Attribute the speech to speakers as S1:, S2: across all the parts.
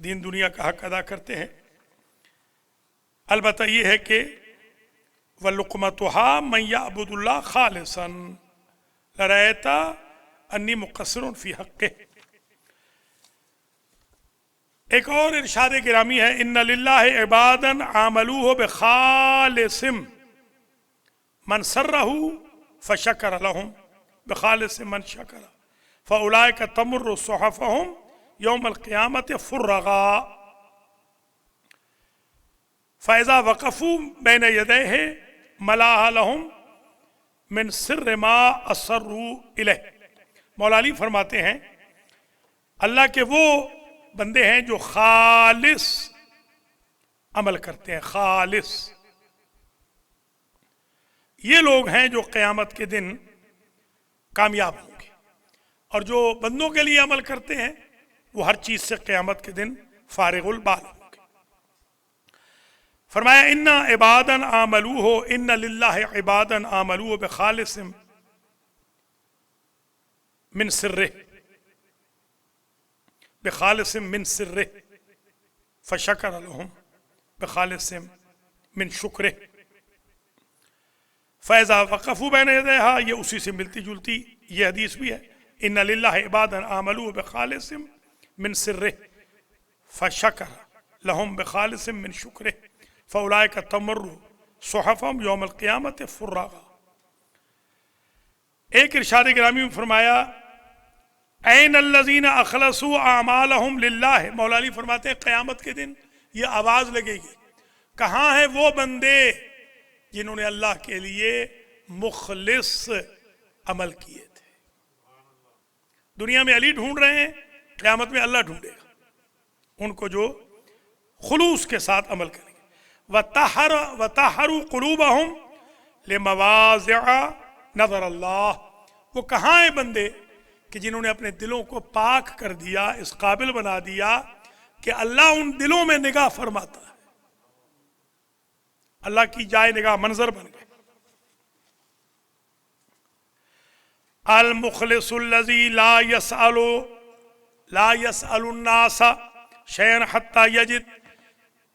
S1: دین دنیا کا حق ادا کرتے ہیں۔ البتہ یہ ہے کہ وَلُقْمَتُهَا مَنْ يَعْبُدُ اللَّهَ خَالِصًا لَرَأَيْتَ أَنِّي مُقَصِّرٌ فِي حَقِّهِ۔ ایک اور ارشاد گرامی ہے إِنَّ لِلَّهِ عِبَادًا عَامَلُوهُ بِخَالِصٍ مَنْ سَرَّهُ فَشَكَرَ لَهُمْ بِخَالِصٍ مَنْ شَكَرَ فَأُولَئِكَ تَمُرُّ صُحُفُهُمْ يَوْمَ الْقِيَامَةِ فُرَّغًا فَإِذَا وَقَفُوا بَيْنَ يَدَيْهِ مَلَاهَا لَهُمْ مِنْ سِرِّ مَا أَسَرُّوا إِلَيْهِ۔ مولا علی فرماتے ہیں اللہ کے وہ بندے ہیں جو خالص عمل کرتے ہیں، خالص، یہ لوگ ہیں جو قیامت کے دن کامیاب ہوں گے، اور جو بندوں کے لیے عمل کرتے ہیں وہ ہر چیز سے قیامت کے دن فارغ البال ہوں گے۔ فرمایا ان عباداً عاملوہ، ان للہ عباداً عاملوہ بخالص من سرہ، بخالص من سرہ فشکر لہم بخالص من شکرہ۔ فیضا وقفوا بین یدیہا، یہ اسی سے ملتی جلتی یہ حدیث بھی ہے، ان للہ عباداً عاملوہ بخالص من سرہ فشکر لہم بخالص من شکرہ فاولئک تمر صحفہم یوم القیامت فراغا۔ ایک ارشاد گرامی میں فرمایا این الذین اخلصوا اعمالہم للہ، مولا علی فرماتے ہیں قیامت کے دن یہ آواز لگے گی، کہاں ہیں وہ بندے جنہوں نے اللہ کے لیے مخلص عمل کیے تھے؟ دنیا میں علی ڈھونڈ رہے ہیں، قیامت میں اللہ ڈھونڈے گا ان کو جو خلوص کے ساتھ عمل کریں گے۔ وَطَهَّرُوا قُلُوبَهُمْ لِمَوَاضِعَ نَظَرَ اللَّهِ، وہ کہاں ہیں بندے کہ جنہوں نے اپنے دلوں کو پاک کر دیا، اس قابل بنا دیا کہ اللہ ان دلوں میں نگاہ فرماتا ہے، اللہ کی جائے نگاہ منظر بن گئے۔ المخلص الذی لا يسأل الناس شیئا حتی یجد،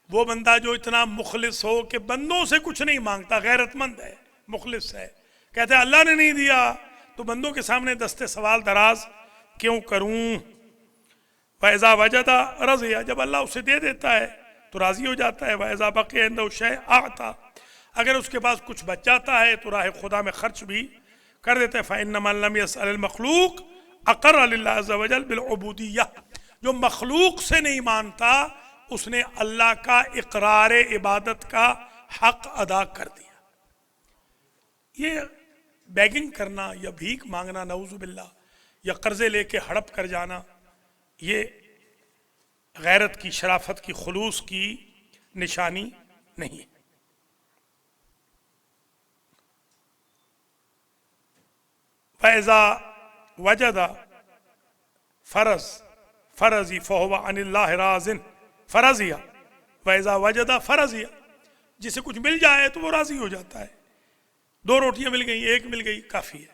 S1: وہ بندہ جو اتنا مخلص ہو کہ بندوں سے کچھ نہیں مانگتا، غیرت مند ہے، مخلص ہے، کہتے ہیں اللہ نے نہیں دیا تو بندوں کے سامنے دستے سوال دراز کیوں کروں؟ وَإِذَا وَجَدَ رَضِيَ، جب اللہ اسے دے دیتا ہے تو راضی ہو جاتا ہے۔ وَإِذَا بَقِيَ عِندَهُ شَيْءٌ أَعْطَى، اگر اس کے پاس کچھ بچ جاتا ہے تو راہ خدا میں خرچ بھی کر دیتا ہے۔ فَإِنَّ مَن لَمْ يَسْأَلِ الْمَخْلُوقَ أَقَرَّ لِلَّهِ عَزَّ وَجَلَّ بِالْعُبُودِيَّةِ، جو مخلوق سے نہیں مانتا اس نے اللہ کا اقرار عبادت کا حق ادا کر دیا۔ یہ بیگنگ کرنا یا بھیک مانگنا نعوذ باللہ، یا قرضے لے کے ہڑپ کر جانا، یہ غیرت کی، شرافت کی، خلوص کی نشانی نہیں ہے۔ فَإِذَا وَجَدَ فرضی فَهُوَ عَنِ اللَّهِ رَاضٍ فرضیہ، وَإِذَا وَجَدَ فرضیہ، جسے کچھ مل جائے تو وہ راضی ہو جاتا ہے، 2 روٹیاں مل گئیں، 1 مل گئی کافی ہے۔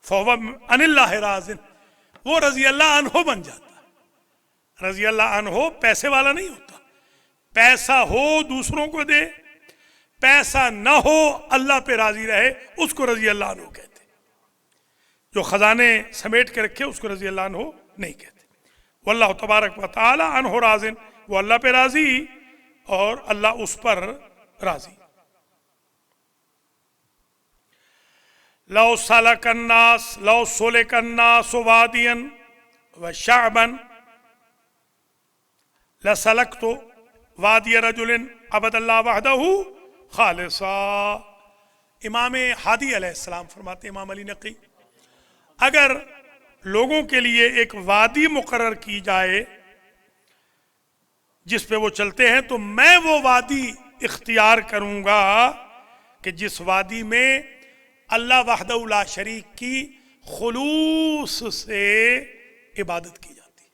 S1: فَهُوَ عَنِ اللَّهِ رَاضٍ، وہ رضی اللہ عنہ بن جاتا ہے۔ رضی اللہ عنہ پیسے والا نہیں ہوتا، پیسہ ہو دوسروں کو دے، پیسہ نہ ہو اللہ پہ راضی رہے، اس کو رضی اللہ عنہ کہتے۔ جو خزانے سمیٹ کے رکھے اس کو رضی اللہ عنہ نہیں کہتے۔ واللہ تبارک و تعالی عنہ راضٍ، وہ اللہ پہ راضی اور اللہ اس پر راضی۔ لو سلک الناس وادیا وشعبا لسلکت وادی رجل عبد اللہ وحدہ خالصا۔ امام ہادی علیہ السلام فرماتے، امام علی نقی، اگر لوگوں کے لیے ایک وادی مقرر کی جائے جس پہ وہ چلتے ہیں تو میں وہ وادی اختیار کروں گا کہ جس وادی میں اللہ وحدہ لا شریک کی خلوص سے عبادت کی جاتی ہے۔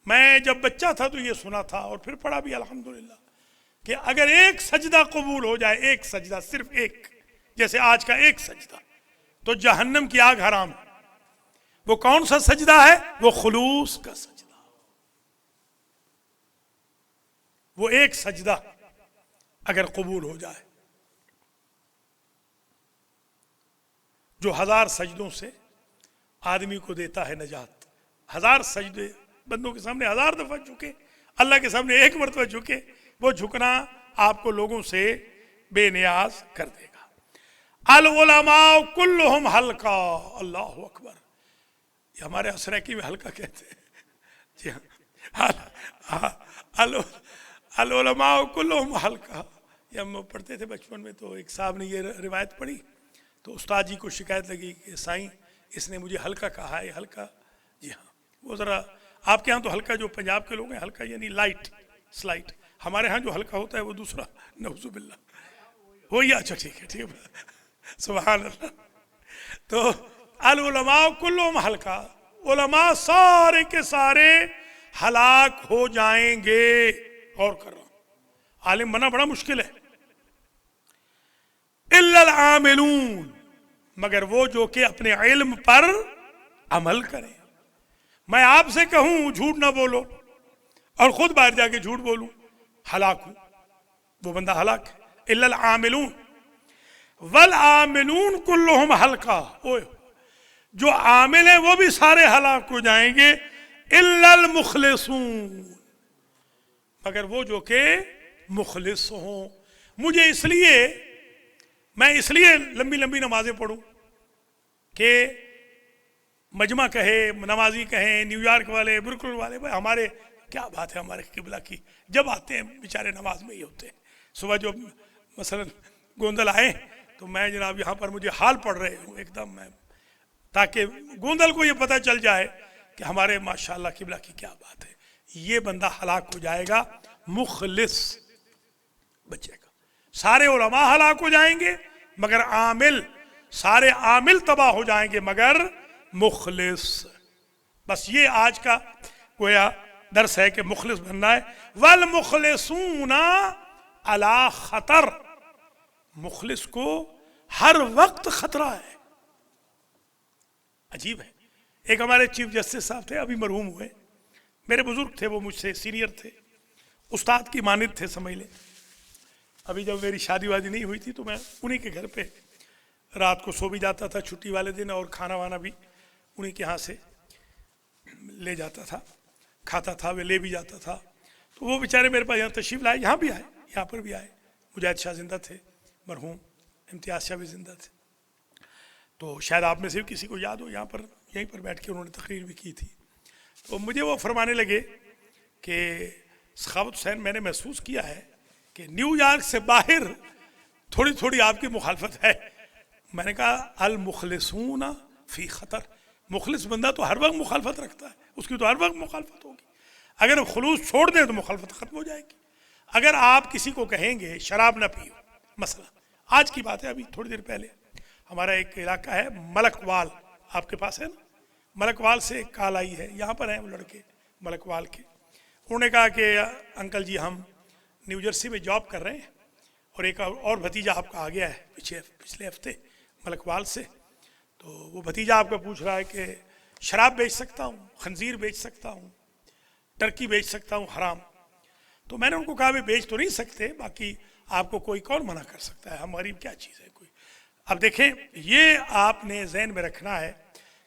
S1: میں جب بچہ تھا تو یہ سنا تھا اور پھر پڑھا بھی الحمدللہ کہ اگر ایک سجدہ قبول ہو جائے، ایک سجدہ، صرف ایک، جیسے آج کا ایک سجدہ، تو جہنم کی آگ حرام ہے۔ وہ کون سا سجدہ ہے؟ وہ خلوص کا سجدہ۔ وہ ایک سجدہ اگر قبول ہو جائے، جو 1000 سجدوں سے آدمی کو دیتا ہے نجات. 1000 سجدے بندوں کے سامنے 1000 دفعہ جھکے، اللہ کے سامنے ایک مرتبہ جھکے، وہ جھکنا آپ کو لوگوں سے بے نیاز کر دے گا. العلماء کلہم حلقہ. اللہ اکبر. یہ ہمارے اسرائیکی میں حلقہ کہتے ہیں. جی ہاں، العلماء کلہم حلقہ. یہ ہم پڑھتے تھے بچپن میں، تو ایک صاحب نے یہ روایت پڑھی تو استاد جی کو شکایت لگی کہ سائیں اس نے مجھے حلقہ کہا ہے. حلقہ، جی ہاں، وہ ذرا آپ کے ہاں تو حلقہ جو پنجاب کے لوگ ہیں حلقہ یعنی لائٹ سلائٹ، ہمارے ہاں جو حلقہ ہوتا ہے وہ دوسرا، نعوذ باللہ. وہی اچھا ٹھیک ہے سبحان اللہ. تو العلماء کلہم حلقہ، علماء سارے کے سارے ہلاک ہو جائیں گے. اور کر رہا ہوں، عالم بننا بڑا مشکل ہے. الا العاملون، مگر وہ جو کہ اپنے علم پر عمل کریں. میں آپ سے کہوں جھوٹ نہ بولو اور خود باہر جا کے جھوٹ بولوں، ہلاک ہوں، وہ بندہ ہلاک ہے. الا العاملون والعاملون کلہم حلقہ. جو عامل ہیں وہ بھی سارے ہلاک ہو جائیں گے. الا المخلصون، مگر وہ جو کہ مخلص ہوں. میں اس لیے لمبی لمبی نمازیں پڑھوں کہ مجمع کہے، نمازی کہیں، نیو یارک والے، برکل والے، بھائی ہمارے کیا بات ہے ہمارے قبلہ کی. جب آتے ہیں بیچارے نماز میں ہی ہوتے ہیں. صبح جو مثلا گوندل آئے تو میں جناب یہاں پر مجھے حال پڑھ رہے ہوں ایک دم میں، تاکہ گوندل کو یہ پتہ چل جائے کہ ہمارے ماشاءاللہ قبلہ کی کیا بات ہے. یہ بندہ ہلاک ہو جائے گا، مخلص بچے گا. سارے علماء ہلاک ہو جائیں گے مگر عامل، سارے عامل تباہ ہو جائیں گے مگر مخلص. بس یہ آج کا گویا درس ہے کہ مخلص بننا ہے. والمخلصون علی خطر، مخلص کو ہر وقت خطرہ ہے. عجیب ہے. ایک ہمارے چیف جسٹس صاحب تھے، ابھی مرحوم ہوئے، میرے بزرگ تھے، وہ مجھ سے سینئر تھے، استاد کی مانند تھے سمجھ لیں. ابھی جب میری شادی وادی نہیں ہوئی تھی تو میں انہی کے گھر پہ رات کو سو بھی جاتا تھا چھٹی والے دن، اور کھانا وانا بھی انہی کے ہاں سے لے جاتا تھا، کھاتا تھا، وہ لے بھی جاتا تھا. تو وہ بیچارے میرے پاس یہاں تشریف لائے، یہاں بھی آئے، یہاں پر بھی آئے. مجاہد شاہ زندہ تھے مرحوم، امتیاز شاہ بھی زندہ تھے. تو شاید آپ میں سے کسی کو یاد ہو، یہاں پر یہیں پر بیٹھ کے انہوں نے تقریر بھی کی تھی. تو مجھے وہ فرمانے لگے کہ سخاوت حسین، میں نے محسوس کیا ہے کہ نیو یارک سے باہر تھوڑی تھوڑی آپ کی مخالفت ہے. میں نے کہا المخلصون فی خطر. مخلص بندہ تو ہر وقت مخالفت رکھتا ہے، اس کی تو ہر وقت مخالفت ہوگی. اگر خلوص چھوڑ دیں تو مخالفت ختم ہو جائے گی. اگر آپ کسی کو کہیں گے شراب نہ پیو، مثلا آج کی بات ہے، ابھی تھوڑی دیر پہلے ہمارا ایک علاقہ ہے ملک وال، آپ کے پاس ہے نا، ملک وال سے ایک کال آئی ہے، یہاں پر ہیں وہ لڑکے ملک وال کے. انہوں نے کہا کہ انکل جی ہم نیو جرسی میں جاب کر رہے ہیں اور ایک اور بھتیجا آپ کا آ گیا ہے پچھلے ہفتے ملک وال سے. تو وہ بھتیجا آپ کا پوچھ رہا ہے کہ شراب بیچ سکتا ہوں، خنزیر بیچ سکتا ہوں، ٹرکی بیچ سکتا ہوں حرام. تو میں نے ان کو کہا بھی بیچ تو نہیں سکتے، باقی آپ کو کوئی کون منع کر سکتا ہے، ہماری کیا چیز ہے کوئی. اب دیکھیں یہ آپ نے ذہن میں رکھنا ہے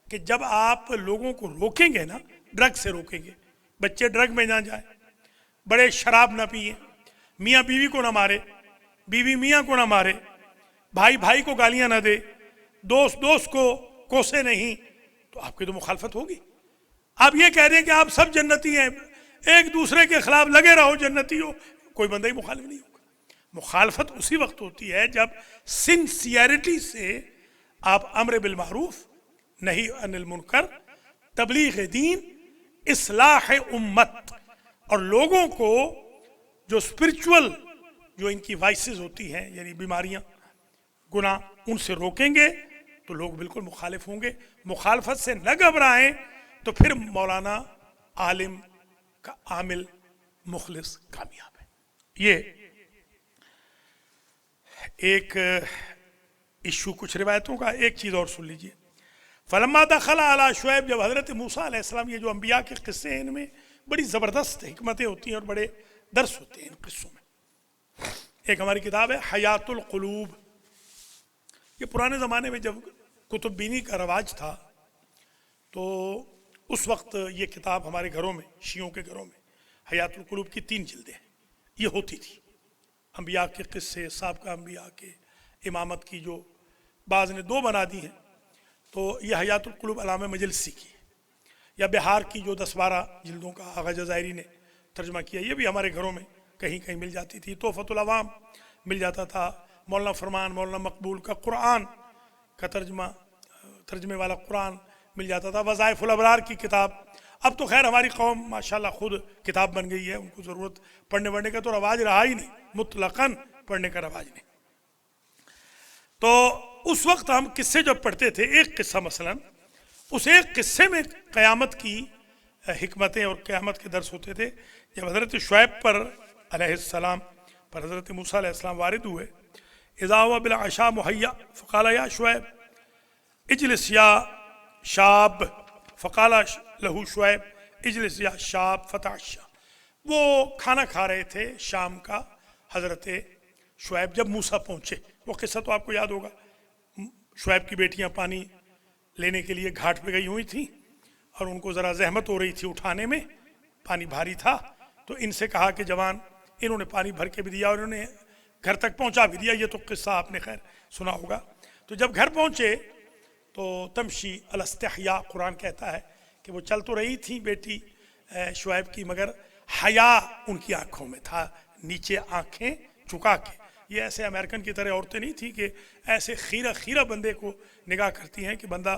S1: کہ جب آپ لوگوں کو روکیں گے نا، ڈرگ سے روکیں گے، بچے ڈرگ میں نہ جائیں، بڑے شراب نہ پئیں، میاں بیوی کو نہ مارے، بیوی میاں کو نہ مارے، بھائی بھائی کو گالیاں نہ دے، دوست دوست کو کوسے نہیں، تو آپ کی تو مخالفت ہوگی. آپ یہ کہہ دیں کہ آپ سب جنتی ہیں، ایک دوسرے کے خلاف لگے رہو جنتی ہو، کوئی بندہ ہی مخالف نہیں ہوگا. مخالفت اسی وقت ہوتی ہے جب سنسیئرٹی سے آپ امر بالمعروف، نہی عن المنکر، تبلیغ دین، اصلاح امت، اور لوگوں کو جو اسپرچول جو ان کی وائسز ہوتی ہیں یعنی بیماریاں، گناہ، ان سے روکیں گے تو لوگ بالکل مخالف ہوں گے. مخالفت سے نہ گھبرائیں تو پھر مولانا، عالم، عامل، مخلص کامیاب ہے. یہ ایک ایشو کچھ روایتوں کا. ایک چیز اور سن لیجئے. فلما دخل علی شعیب، جب حضرت موسیٰ علیہ السلام، یہ جو انبیاء کے قصے ہیں ان میں بڑی زبردست حکمتیں ہوتی ہیں اور بڑے درس ہوتے ہیں ان قصوں میں۔ ایک ہماری کتاب ہے حیات القلوب، یہ پرانے زمانے میں جب کتب بینی کا رواج تھا تو اس وقت یہ کتاب ہمارے گھروں میں، شیعوں کے گھروں میں حیات القلوب کی 3 جلدیں یہ ہوتی تھی، انبیاء کے قصے، سابقہ انبیاء کے، امامت کی جو بعض نے 2 بنا دی ہیں، تو یہ حیات القلوب علامہ مجلسی کی، یا بہار کی جو 10-12 جلدوں کا آغا جزائری نے ترجمہ کیا، یہ بھی ہمارے گھروں میں کہیں کہیں مل جاتی تھی۔ تحفۃ العوام مل جاتا تھا، مولانا فرمان، مولانا مقبول کا قرآن کا ترجمے والا قرآن مل جاتا تھا، وظائف الابرار کی کتاب۔ اب تو خیر ہماری قوم ماشاءاللہ خود کتاب بن گئی ہے، ان کو ضرورت پڑھنے وڑھنے کا تو رواج رہا ہی نہیں، مطلقاً پڑھنے کا رواج نہیں۔ تو اس وقت ہم قصے جب پڑھتے تھے، ایک قصہ مثلاً، اس ایک قصے میں قیامت کی حکمتیں اور قیامت کے درس ہوتے تھے۔ جب حضرت شعیب پر علیہ السلام پر حضرت موسیٰ علیہ السلام وارد ہوئے، اذا هو بالعشاء مہیا فقال یا شعیب اجلس یا شاب، فقال لہو شعیب اجلس یا شاب فتعشى۔ وہ کھانا کھا رہے تھے شام کا، حضرت شعیب جب موسیٰ پہنچے، وہ قصہ تو آپ کو یاد ہوگا، شعیب کی بیٹیاں پانی لینے کے لیے گھاٹ پہ گئی ہوئی تھیں اور ان کو ذرا زحمت ہو رہی تھی اٹھانے میں، پانی بھاری تھا، تو ان سے کہا کہ جوان، انہوں نے پانی بھر کے بھی دیا اور انہوں نے گھر تک پہنچا بھی دیا، یہ تو قصہ آپ نے خیر سنا ہوگا۔ تو جب گھر پہنچے تو تمشی الاستحیاء، قرآن کہتا ہے کہ وہ چل تو رہی تھی بیٹی شعیب کی، مگر حیا ان کی آنکھوں میں تھا، نیچے آنکھیں چکا کے۔ یہ ایسے امریکن کی طرح عورتیں نہیں تھی کہ ایسے خیرہ بندے کو نگاہ کرتی ہیں کہ بندہ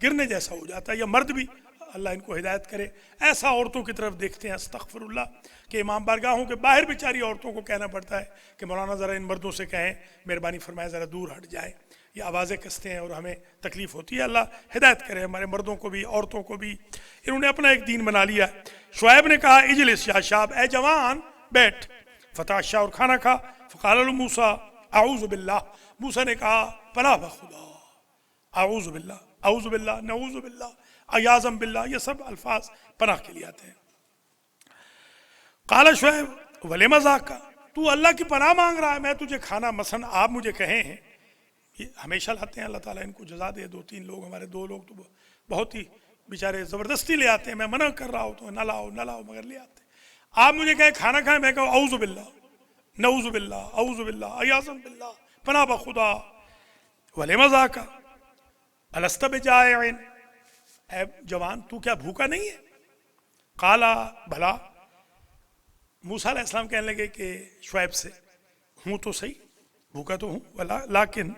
S1: گرنے جیسا ہو جاتا ہے، یا مرد بھی، اللہ ان کو ہدایت کرے، ایسا عورتوں کی طرف دیکھتے ہیں استغفر اللہ، کہ امام بارگاہوں کے باہر بیچاری عورتوں کو کہنا پڑتا ہے کہ مولانا ذرا ان مردوں سے کہیں مہربانی فرمائے ذرا دور ہٹ جائیں، یہ آوازیں کستے ہیں اور ہمیں تکلیف ہوتی ہے۔ اللہ ہدایت کرے ہمارے مردوں کو بھی، عورتوں کو بھی، انہوں نے اپنا ایک دین بنا لیا۔ شعیب نے کہا اجلس یا شاب، اے جوان بیٹھ، فتعشى، اور کھانا کھا۔ فقال له موسیٰ اعوذ باللہ، موسیٰ نے کہا پناہ بخدا، اعوذ باللہ، اعوذ باللہ، نعوذ باللہ، عیاذا باللہ، یہ سب الفاظ پناہ کے لیے آتے ہیں۔ قال شعیب ولم ذاک، تو اللہ کی پناہ مانگ رہا ہے، میں تجھے کھانا مثلا آپ مجھے کہیں ہیں، یہ ہمیشہ لاتے ہیں، اللہ تعالیٰ ان کو جزا دے، 2-3 لوگ، ہمارے 2 لوگ تو بہت ہی بیچارے زبردستی لے آتے ہیں، میں منع کر رہا ہوں تو نہ لاؤ نہ لاؤ مگر لے آتے ہیں۔ آپ مجھے کہیں کھانا کھائیں، میں کہوں اعوذ باللہ، نعوذ باللہ، اعوذ باللہ، عیاذا باللہ، پناہ بخدا۔ ولم ذاک الست بجائع، اے جوان تو کیا بھوکا نہیں ہے؟ قال بھلا، موسیٰ علیہ السلام کہنے لگے کہ شعیب سے، ہوں تو صحیح، بھوکا تو ہوں، لیکن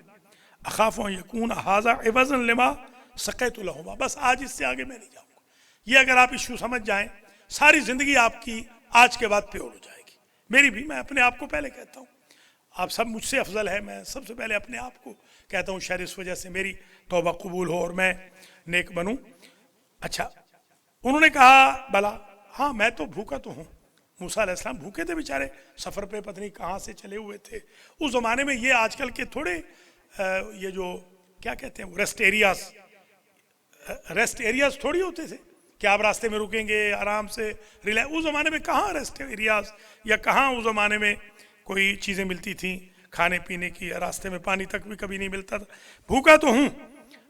S1: اخاف ان یکون ھذا عوضا لما سقیت لہما، بس آج اس سے آگے میں نہیں جاؤں گا۔ یہ اگر آپ ایشو سمجھ جائیں، ساری زندگی آپ کی آج کے بعد پیور ہو جائے گی، میری بھی، میں اپنے آپ کو پہلے کہتا ہوں، آپ سب مجھ سے افضل ہے، میں سب سے پہلے اپنے آپ کو کہتا ہوں، شاید اس وجہ سے میری توبہ قبول ہو اور میں نیک بنوں۔ اچھا، انہوں نے کہا بلا، ہاں میں تو بھوکا تو ہوں۔ موسیٰ علیہ السلام بھوکے تھے بیچارے، سفر پہ پتہ نہیں کہاں سے چلے ہوئے تھے۔ اس زمانے میں یہ آج کل کے تھوڑے یہ جو کیا کہتے ہیں ریسٹ ایریاز تھوڑی ہوتے تھے کہ آپ راستے میں رکیں گے آرام سے اس زمانے میں کہاں ریسٹ ایریاز، یا کہاں اس زمانے میں کوئی چیزیں ملتی تھیں کھانے پینے کی، راستے میں پانی تک بھی کبھی نہیں ملتا تھا۔ بھوکا تو ہوں،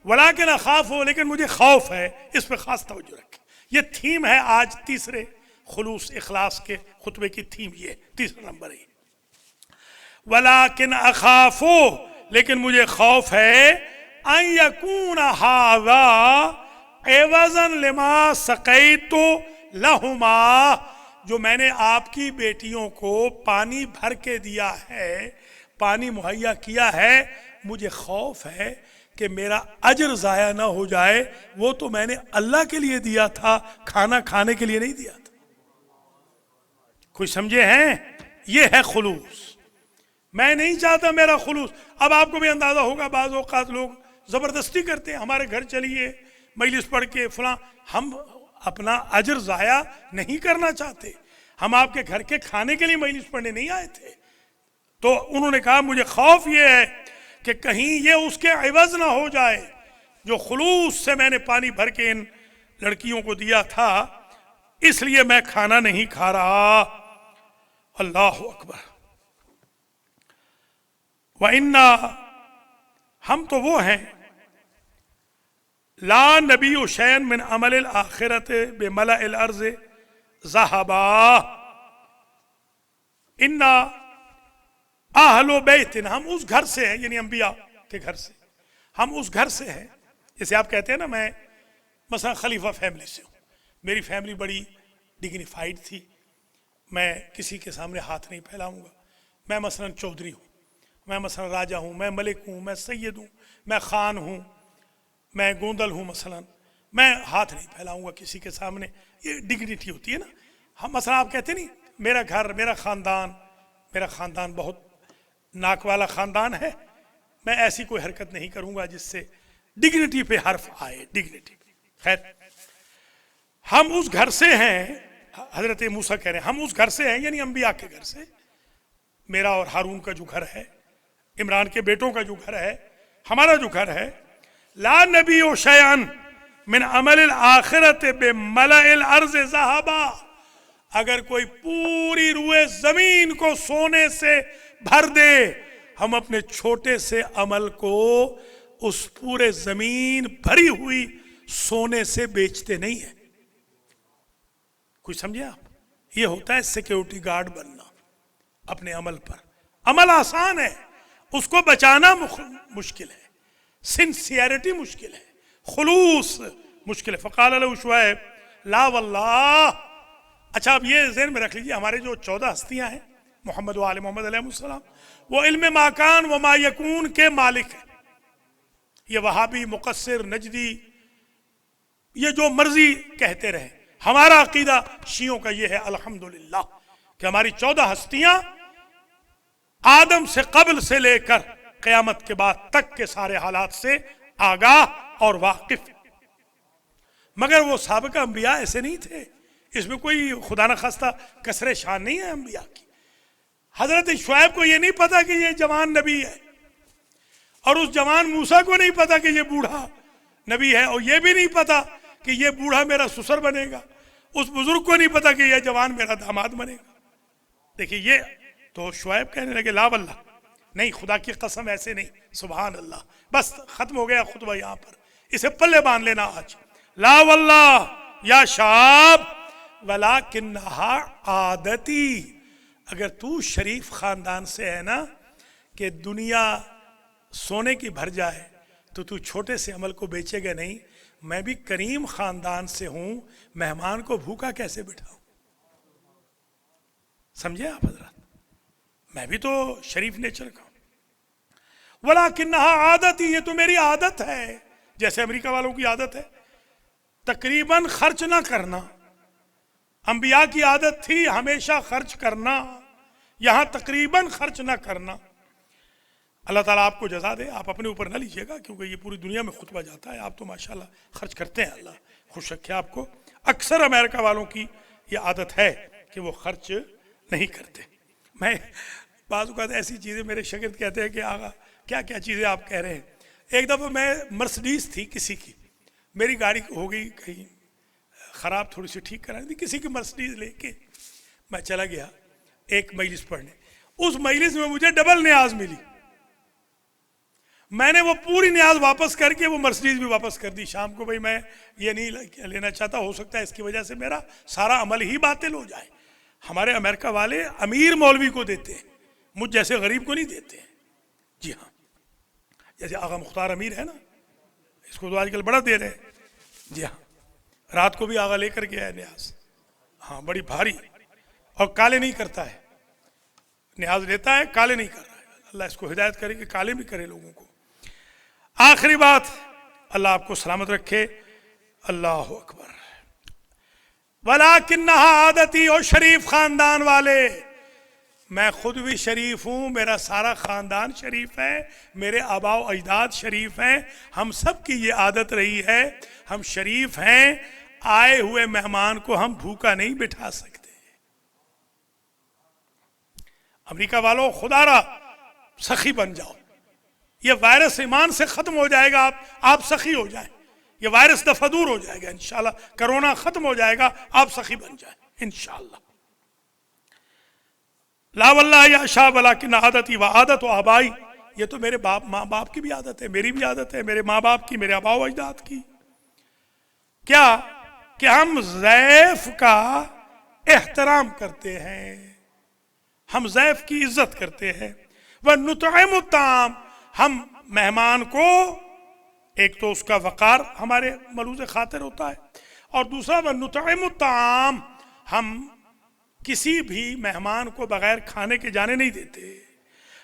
S1: ولیکن اخاف ہو، لیکن مجھے خوف ہے، اس پہ خاص توجہ رکھیں، یہ تھیم ہے آج تیسرے خلوص اخلاص کے خطبے کی تھیم، یہ تیسرا نمبر ہے، ولیکن اخاف ہو، لیکن مجھے خوف ہے، ان یکون ھذا عوضا لما سقیت لہما، جو میں نے آپ کی بیٹیوں کو پانی بھر کے دیا ہے، پانی مہیا کیا ہے، مجھے خوف ہے کہ میرا اجر ضائع نہ ہو جائے، وہ تو میں نے اللہ کے لیے دیا تھا، کھانا کھانے کے لیے نہیں دیا تھا۔ کوئی سمجھے ہیں؟ یہ ہے خلوص، میں نہیں چاہتا میرا خلوص۔ اب آپ کو بھی اندازہ ہوگا بعض اوقات لوگ زبردستی کرتے ہیں، ہمارے گھر چلیے مجلس پڑھ کے فلاں، ہم اپنا اجر ضائع نہیں کرنا چاہتے، ہم آپ کے گھر کے کھانے کے لیے مجلس پڑھنے نہیں آئے تھے۔ تو انہوں نے کہا مجھے خوف یہ ہے کہ کہیں یہ اس کے عوض نہ ہو جائے، جو خلوص سے میں نے پانی بھر کے ان لڑکیوں کو دیا تھا، اس لیے میں کھانا نہیں کھا رہا۔ اللہ اکبر۔ وَإِنَّا، ہم تو وہ ہیں، لا نبی شیئن من عمل الآخرت بملأ الارض ذہبا، انا اہل بیت، ہم اس گھر سے ہیں، یعنی انبیاء کے گھر سے، ہم اس گھر سے ہیں، جیسے آپ کہتے ہیں نا میں مثلا خلیفہ فیملی سے ہوں، میری فیملی بڑی ڈگنیفائڈ تھی، میں کسی کے سامنے ہاتھ نہیں پھیلاؤں گا، میں مثلا چودھری ہوں، میں مثلا راجہ ہوں، میں ملک ہوں، میں سید ہوں، میں خان ہوں، میں گوندل ہوں، مثلا میں ہاتھ نہیں پھیلاؤں گا کسی کے سامنے، یہ ڈگنیٹی ہوتی ہے نا۔ ہم مثلا آپ کہتے نہیں میرا گھر، میرا خاندان بہت ناک والا خاندان ہے، میں ایسی کوئی حرکت نہیں کروں گا جس سے ڈگنیٹی پہ حرف آئے، ڈگنیٹی پہ۔ خیر، ہم اس گھر سے ہیں، حضرت موسیٰ کہہ رہے ہیں ہم اس گھر سے ہیں، یعنی انبیاء کے گھر سے، میرا اور ہارون کا جو گھر ہے، عمران کے بیٹوں کا جو گھر ہے، ہمارا جو گھر ہے، لا نبی شیئن من عمل الآخرت بملأ الارض ذہبا، اگر کوئی پوری روئے زمین کو سونے سے بھر دے، ہم اپنے چھوٹے سے عمل کو اس پورے زمین بھری ہوئی سونے سے بیچتے نہیں ہیں۔ کوئی سمجھے آپ؟ یہ ہوتا ہے سیکیورٹی گارڈ بننا اپنے عمل پر۔ عمل آسان ہے، اس کو بچانا مشکل ہے، سنسیئرٹی مشکل ہے، خلوص مشکل ہے۔ فقال له شعیب لا واللہ۔ اچھا اب یہ ذہن میں رکھ لیجیے، ہمارے جو 14 ہستیاں ہیں محمد و آل محمد علیہ السلام، وہ علم ما کان و ما یکون کے مالک ہیں۔ یہ وہابی، مقصر، نجدی، یہ جو مرضی کہتے رہے، ہمارا عقیدہ شیعوں کا یہ ہے الحمدللہ کہ ہماری 14 ہستیاں آدم سے قبل سے لے کر قیامت کے بعد تک کے سارے حالات سے آگاہ اور واقف، مگر وہ سابقہ انبیاء ایسے نہیں تھے، اس میں کوئی خدا نخواستہ کسر شان نہیں ہے انبیاء کی۔ حضرت شعیب کو یہ نہیں پتا کہ یہ جوان نبی ہے، اور اس جوان موسیٰ کو نہیں پتا کہ یہ بوڑھا نبی ہے، اور یہ بھی نہیں پتا کہ یہ بوڑھا میرا سسر بنے گا، اس بزرگ کو نہیں پتا کہ یہ جوان میرا داماد بنے گا۔ دیکھیے یہ تو شعیب کہنے لگے لا واللہ، نہیں خدا کی قسم ایسے نہیں، سبحان اللہ، بس ختم ہو گیا خطبہ یہاں پر، اسے پلے باندھ لینا آج۔ لا واللہ یا شاب ولکنھا عادتی، اگر تو شریف خاندان سے ہے نا کہ دنیا سونے کی بھر جائے تو تو چھوٹے سے عمل کو بیچے گا نہیں۔ میں بھی کریم خاندان سے ہوں، مہمان کو بھوکا کیسے بٹھاؤں؟ سمجھے آپ حضرات؟ میں بھی تو شریف نیچر کا ہوں۔ وَلَكِنَّهَا عادتی، یہ تو میری عادت ہے، جیسے امریکہ والوں کی عادت ہے تقریباً خرچ نہ کرنا۔ انبیاء کی عادت تھی ہمیشہ خرچ کرنا، یہاں تقریباً خرچ نہ کرنا۔ اللہ تعالیٰ آپ کو جزا دے، آپ اپنے اوپر نہ لیجئے گا کیونکہ یہ پوری دنیا میں خطبہ جاتا ہے، آپ تو ماشاءاللہ خرچ کرتے ہیں، اللہ خوش رکھے آپ کو۔ اکثر امریکہ والوں کی یہ عادت ہے کہ وہ خرچ نہیں کرتے۔ میں بعض اوقات ایسی چیزیں، میرے شاگرد کہتے ہیں کہ آقا کیا کیا چیزیں آپ کہہ رہے ہیں۔ ایک دفعہ میں مرسڈیز تھی کسی کی، میری گاڑی ہو گئی کہیں خراب، تھوڑی سی ٹھیک کرانی تھی، کسی کی مرسڈیز لے کے میں چلا گیا ایک مجلس پڑھنے۔ اس مجلس میں مجھے ڈبل نیاز ملی، میں نے وہ پوری نیاز واپس کر کے وہ مرسڈیز بھی واپس کر دی شام کو۔ بھائی میں یہ نہیں لینا چاہتا، ہو سکتا ہے اس کی وجہ سے میرا سارا عمل ہی باطل ہو جائے۔ ہمارے امریکہ والے امیر مولوی کو دیتے ہیں، مجھ جیسے غریب کو نہیں دیتے ہیں۔ جی ہاں، جیسے آغا مختار امیر ہے نا، اس کو تو آج کل بڑا دے رہے ہیں۔ جی ہاں، رات کو بھی آغا لے کر گیا ہے نیاز، ہاں بڑی بھاری، اور کالے نہیں کرتا ہے، نیاز لیتا ہے کالے نہیں کر رہا ہے۔ اللہ اس کو ہدایت کرے کہ کالے بھی کرے لوگوں کو۔ آخری بات، اللہ آپ کو سلامت رکھے، اللہ اکبر۔ وَلَكِنَّهَا عَادَتِي، اور شریف خاندان والے، میں خود بھی شریف ہوں، میرا سارا خاندان شریف ہے، میرے آباء و اجداد شریف ہیں، ہم سب کی یہ عادت رہی ہے، ہم شریف ہیں، آئے ہوئے مہمان کو ہم بھوکا نہیں بٹھا سکتے۔ امریکہ والوں خدا را سخی بن جاؤ، یہ وائرس ایمان سے ختم ہو جائے گا، آپ سخی ہو جائیں، یہ وائرس دفع دور ہو جائے گا انشاءاللہ، کرونا ختم ہو جائے گا، آپ سخی بن جائیں انشاءاللہ۔ لا واللہ یا شاہ ولیکن عادتی و عادت و آبائی، یہ تو میرے ماں باپ کی بھی عادت ہے، میری بھی عادت ہے، میرے ماں باپ کی، میرے آباء و اجداد کی. کیا کہ ہم ضیف کا احترام کرتے ہیں، ہم ضیف کی عزت کرتے ہیں. وَنُطْعِمُ الطَّعَامَ، ہم مہمان کو، ایک تو اس کا وقار ہمارے ملوز خاطر ہوتا ہے، اور دوسرا وَنُطْعِمُ الطَّعَامَ، ہم کسی بھی مہمان کو بغیر کھانے کے جانے نہیں دیتے.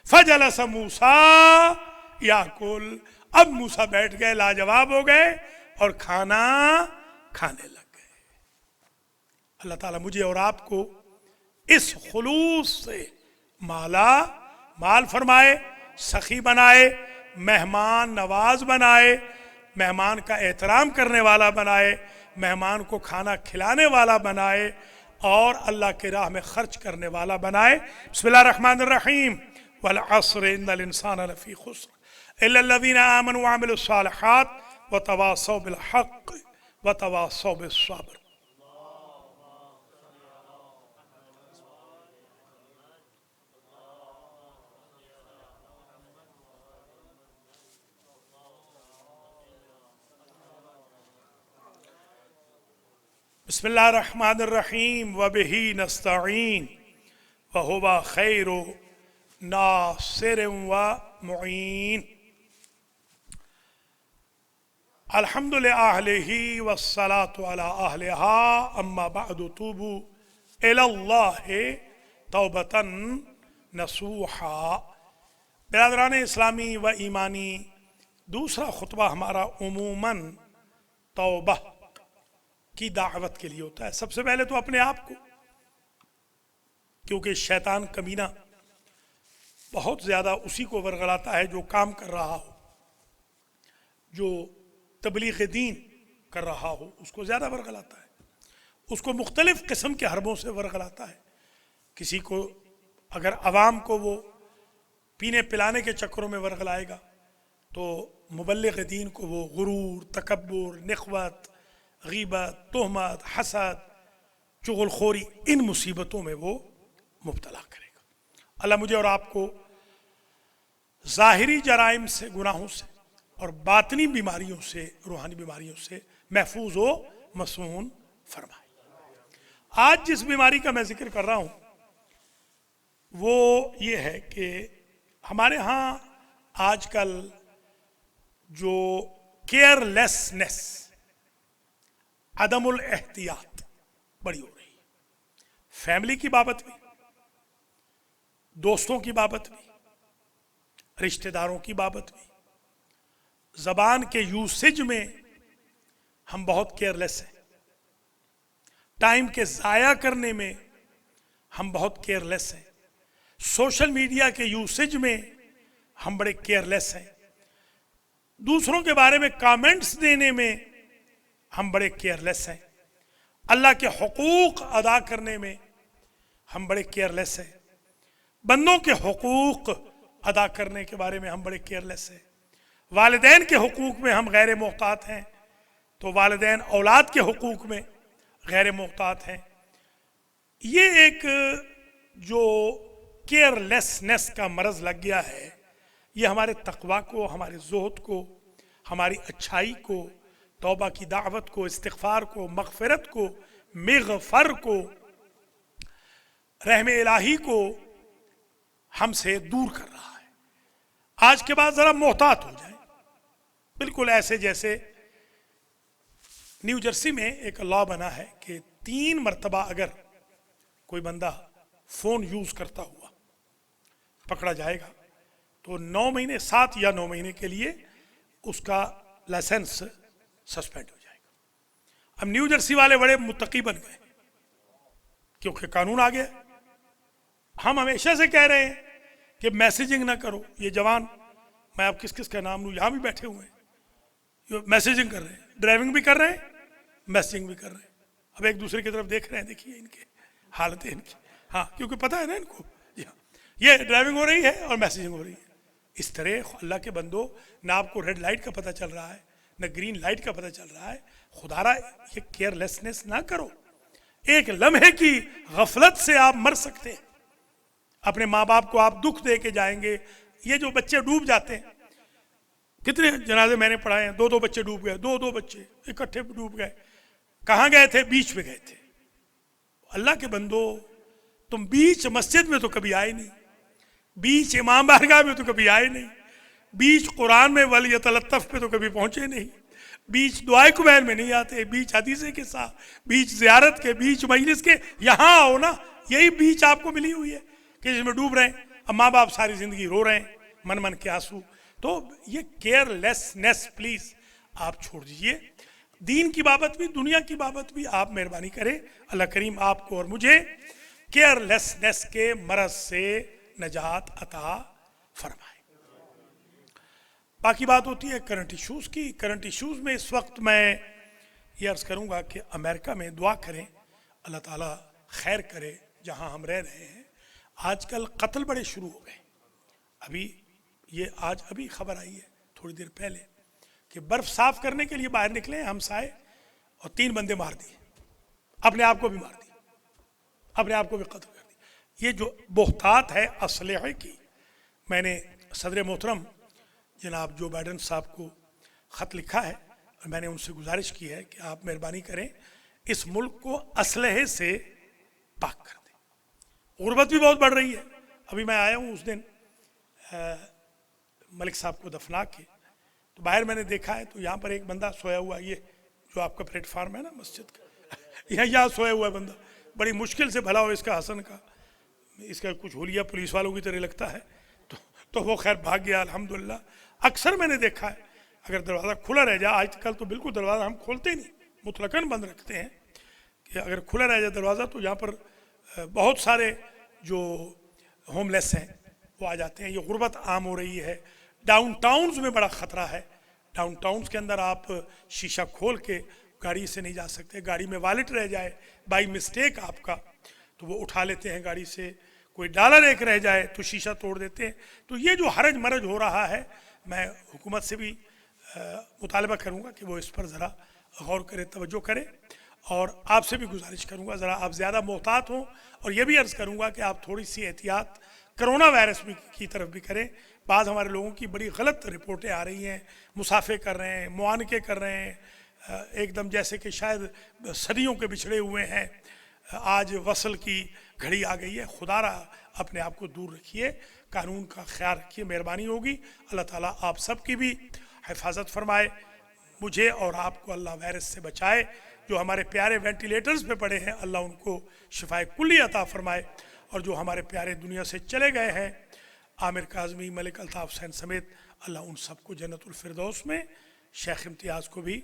S1: فَجَلَسَ مُوسَىٰ يَأْكُلُ، اب موسیٰ بیٹھ گئے، لاجواب ہو گئے اور کھانا کھانے لگ گئے. اللہ تعالیٰ مجھے اور آپ کو اس خلوص سے مال فرمائے، سخی بنائے، مہمان نواز بنائے، مہمان کا احترام کرنے والا بنائے، مہمان کو کھانا کھلانے والا بنائے، اور اللہ کے راہ میں خرچ کرنے والا بنائے. بسم اللہ الرحمن الرحیم. والعصر ان الانسان لفی خسر الا الذین آمنوا وعملوا الصالحات وتواصوا بالحق وتواصوا بالصبر. بسم اللہ الرحمن الرحیم. وبہ نستعین وہو خیر ناصر ومعین. الحمد لأہلہ والصلاة علی اہلہا، اما بعد توبوا الی اللہ توبۃ نصوحا. برادران اسلامی و ایمانی، دوسرا خطبہ ہمارا عموماً توبہ کی دعوت کے لیے ہوتا ہے. سب سے پہلے تو اپنے آپ کو، کیونکہ شیطان کمینہ بہت زیادہ اسی کو ورغلاتا ہے جو کام کر رہا ہو، جو تبلیغ دین کر رہا ہو، اس کو زیادہ ورغلاتا ہے، اس کو مختلف قسم کے حربوں سے ورغلاتا ہے. کسی کو اگر عوام کو وہ پینے پلانے کے چکروں میں ورغلائے گا، تو مبلغ دین کو وہ غرور، تکبر، نخوت، غیبت، تہمت، حسد، چغل خوری، ان مصیبتوں میں وہ مبتلا کرے گا. اللہ مجھے اور آپ کو ظاہری جرائم سے، گناہوں سے، اور باطنی بیماریوں سے، روحانی بیماریوں سے محفوظ و مصون فرمائے. آج جس بیماری کا میں ذکر کر رہا ہوں وہ یہ ہے کہ ہمارے ہاں آج کل جو کیئر لیسنس، عدم الاحتیاط بڑی ہو رہی ہے. فیملی کی بابت بھی، دوستوں کی بابت بھی، رشتہ داروں کی بابت بھی. زبان کے یوسیج میں ہم بہت کیئر لیس ہیں. ٹائم کے ضائع کرنے میں ہم بہت کیئر لیس ہیں. سوشل میڈیا کے یوسیج میں ہم بڑے کیئر لیس ہیں. دوسروں کے بارے میں کامنٹس دینے میں ہم بڑے کیئر لیس ہیں. اللہ کے حقوق ادا کرنے میں ہم بڑے کیئر لیس ہیں. بندوں کے حقوق ادا کرنے کے بارے میں ہم بڑے کیئر لیس ہیں. والدین کے حقوق میں ہم غیر محتاط ہیں، تو والدین اولاد کے حقوق میں غیر محتاط ہیں. یہ ایک جو کیئر لیسنس کا مرض لگ گیا ہے، یہ ہمارے تقوی کو، ہمارے زہد کو، ہماری اچھائی کو، توبہ کی دعوت کو، استغفار کو، مغفرت کو، مغفر کو، رحم الہی کو ہم سے دور کر رہا ہے. آج کے بعد ذرا محتاط ہو جائیں. بالکل ایسے جیسے نیو جرسی میں ایک لا بنا ہے کہ 3 مرتبہ اگر کوئی بندہ فون یوز کرتا ہوا پکڑا جائے گا تو 9 مہینے، 7 یا 9 مہینے کے لیے اس کا لائسنس سسپینڈ ہو جائے گا. اب نیو جرسی والے بڑے متقی بن گئے کیونکہ قانون آ گیا. ہم ہمیشہ سے کہہ رہے ہیں کہ میسیجنگ نہ کرو. یہ جوان، میں اب کس کس کا نام لوں، یہاں بھی بیٹھے ہوئے ہیں، میسیجنگ کر رہے ہیں، ڈرائیونگ بھی کر رہے ہیں، میسیجنگ بھی کر رہے ہیں. اب ایک دوسرے کی طرف دیکھ رہے ہیں، دیکھیے ان کے حالتیں ان کی. ہاں، کیونکہ پتہ ہے نا ان کو، یہ ڈرائیونگ ہو رہی ہے اور میسیجنگ ہو رہی ہے. اس طرح اللہ کے بندو، نہ آپ کو ریڈ لائٹ کا پتہ چل رہا ہے، نہ گرین لائٹ کا پتہ چل رہا ہے. خدا را یہ کیئر لیسنس نہ کرو. ایک لمحے کی غفلت سے آپ مر سکتے ہیں. اپنے ماں باپ کو آپ دکھ دے کے جائیں گے. یہ جو بچے ڈوب جاتے ہیں، کتنے جنازے میں نے پڑھائے ہیں، 2 بچے ڈوب گئے، 2 بچے اکٹھے ڈوب گئے. کہاں گئے تھے؟ بیچ میں گئے تھے. اللہ کے بندو، تم بیچ مسجد میں تو کبھی آئے نہیں، بیچ امام بارگاہ میں تو کبھی آئے نہیں، بیچ قرآن میں ولیتلطف پہ تو کبھی پہنچے نہیں، بیچ دعائے قبیل میں نہیں آتے، بیچ حدیثے کے ساتھ، بیچ زیارت کے، بیچ مجلس کے. یہاں آؤ نا، یہی بیچ آپ کو ملی ہوئی ہے کہ جس میں ڈوب رہے ہیں. اب ماں باپ ساری زندگی رو رہے ہیں، من کے آنسو. تو یہ کیئر لیسنس پلیز آپ چھوڑ دیجئے. دین کی بابت بھی، دنیا کی بابت بھی آپ مہربانی کریں. اللہ کریم آپ کو اور مجھے کیئر لیسنس کے مرض سے نجات عطا فرمائے. باقی بات ہوتی ہے کرنٹ ایشوز کی. کرنٹ ایشوز میں اس وقت میں یہ عرض کروں گا کہ امریکہ میں دعا کریں، اللہ تعالیٰ خیر کرے جہاں ہم رہ رہے ہیں. آج کل قتل بڑے شروع ہو گئے. ابھی خبر آئی ہے تھوڑی دیر پہلے کہ برف صاف کرنے کے لیے باہر نکلے ہمسائے اور 3 بندے مار دیے، اپنے آپ کو بھی مار دیے، اپنے آپ کو بھی قتل کر دیا. یہ جو بہتات ہے اسلحے کی، میں نے صدر محترم جناب جو بائیڈن صاحب کو خط لکھا ہے اور میں نے ان سے گزارش کی ہے کہ آپ مہربانی کریں اس ملک کو اسلحے سے پاک کر دیں. غربت بھی بہت بڑھ رہی ہے. ابھی میں آیا ہوں اس دن ملک صاحب کو دفنا کے، تو باہر میں نے دیکھا ہے تو یہاں پر ایک بندہ سویا ہوا، یہ جو آپ کا پلیٹ فارم ہے نا مسجد کا، یہاں سویا ہوا ہے بندہ. بڑی مشکل سے بھلا ہو اس کا حسن کا، اس کا کچھ حلیہ پولیس والوں کی طرح لگتا ہے، تو وہ خیر بھاگ گیا الحمدللہ. اکثر میں نے دیکھا ہے اگر دروازہ کھلا رہ جائے، آج کل تو بالکل دروازہ ہم کھولتے نہیں، مطلقاً بند رکھتے ہیں، کہ اگر کھلا رہ جائے دروازہ تو یہاں پر بہت سارے جو ہوم لیس ہیں وہ آ جاتے ہیں. یہ غربت عام ہو رہی ہے. ڈاؤن ٹاؤنز میں بڑا خطرہ ہے. ڈاؤن ٹاؤنز کے اندر آپ شیشہ کھول کے گاڑی سے نہیں جا سکتے. گاڑی میں والیٹ رہ جائے بائی مسٹیک آپ کا تو وہ اٹھا لیتے ہیں گاڑی سے. کوئی ڈالر ایک رہ جائے تو شیشہ توڑ دیتے ہیں. تو یہ جو حرج مرج ہو رہا ہے، میں حکومت سے بھی مطالبہ کروں گا کہ وہ اس پر ذرا غور کرے، توجہ کرے. اور آپ سے بھی گزارش کروں گا ذرا آپ زیادہ محتاط ہوں. اور یہ بھی عرض کروں گا کہ آپ تھوڑی سی احتیاط کرونا وائرس کی طرف بھی کریں. بعض ہمارے لوگوں کی بڑی غلط رپورٹیں آ رہی ہیں، مسافے کر رہے ہیں، معانقے کر رہے ہیں، ایک دم جیسے کہ شاید صدیوں کے بچھڑے ہوئے ہیں. آج وصل کی گھڑی آ گئی ہے. خدا را اپنے آپ کو دور رکھیے، قانون کا خیال رکھیے، مہربانی ہوگی. اللہ تعالیٰ آپ سب کی بھی حفاظت فرمائے. مجھے اور آپ کو اللہ وائرس سے بچائے. جو ہمارے پیارے وینٹیلیٹرز پہ پڑے ہیں اللہ ان کو شفائے کلی عطا فرمائے. اور جو ہمارے پیارے دنیا سے چلے گئے ہیں عامر کاظمی، ملک الطاف حسین سمیت، اللہ ان سب کو جنت الفردوس میں، شیخ امتیاز کو بھی،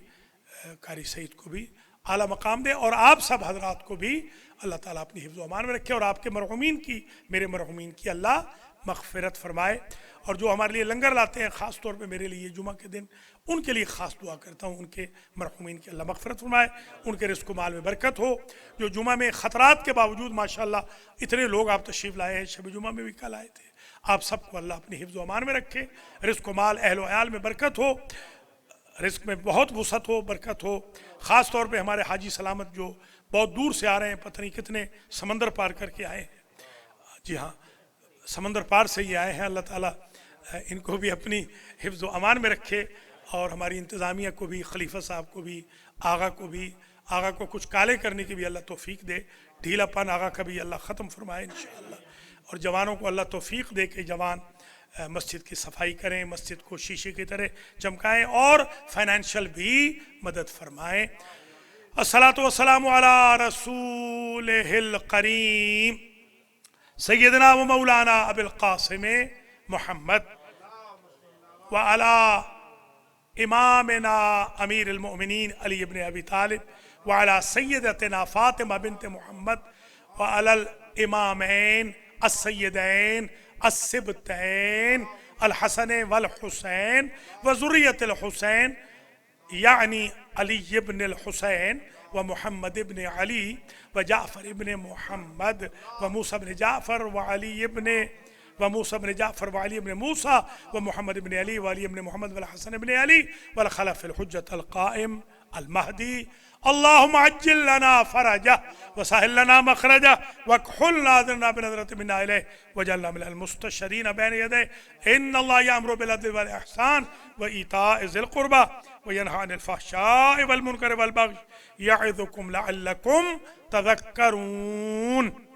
S1: قاری سعید کو بھی اعلیٰ مقام دے. اور آپ سب حضرات کو بھی اللہ تعالیٰ اپنی حفظ و امان میں رکھے. اور آپ کے مرحومین کی، میرے مرحومین کی اللہ مغفرت فرمائے. اور جو ہمارے لیے لنگر لاتے ہیں خاص طور پہ میرے لیے جمعہ کے دن، ان کے لیے خاص دعا کرتا ہوں، ان کے مرحومین کی اللہ مغفرت فرمائے، ان کے رزق و مال میں برکت ہو. جو جمعہ میں خطرات کے باوجود ماشاءاللہ اتنے لوگ آپ تشریف لائے ہیں، شب جمعہ میں بھی کل آئے تھے. آپ سب کو اللہ اپنی حفظ و امان میں رکھے، رزق و مال اہل و عیال میں برکت ہو، رزق میں بہت وسعت ہو، برکت ہو. خاص طور پہ ہمارے حاجی سلامت جو بہت دور سے آ رہے ہیں، پتہ نہیں کتنے سمندر پار کر کے آئے ہیں. جی ہاں، سمندر پار سے ہی آئے ہیں. اللہ تعالیٰ ان کو بھی اپنی حفظ و امان میں رکھے. اور ہماری انتظامیہ کو بھی، خلیفہ صاحب کو بھی، آغا کو بھی، آغا کو کچھ کالے کرنے کی بھی اللہ توفیق دے. ڈھیلا پن آغا کا بھی اللہ ختم فرمائے انشاءاللہ. اور جوانوں کو اللہ توفیق دے کہ جوان مسجد کی صفائی کریں، مسجد کو شیشے کی طرح چمکائیں اور فائنینشل بھی مدد فرمائیں. الصلاۃ والسلام علی رسولہ الکریم سیدنا و مولانا ابی القاسم محمد وعلی امامنا امیر المؤمنین علی بن ابی طالب وعلی سیدتنا فاطمہ بنت محمد وعلی الامامین السیدین السبتین الحسن والحسین وذریۃ الحسین یعنی علی بن الحسین ومحمد بن علی وجعفر بن محمد وموسى بن جعفر وعلي بن وموسى بن جعفر وعلي بن موسى ومحمد بن علي وعلي بن محمد والحسن بن علي والخلف الحجة القائم المهدي اللهم عجل لنا فرجه وسهل لنا مخرجه واكحل ناظرنا بنظرة منا إليه وجعلنا من المستشرين بين يديه إن الله يأمر بالعدل والإحسان وإيتاء ذي القربى وينهى عن الفحشاء والمنكر والبغي يعظكم لعلكم تذكرون.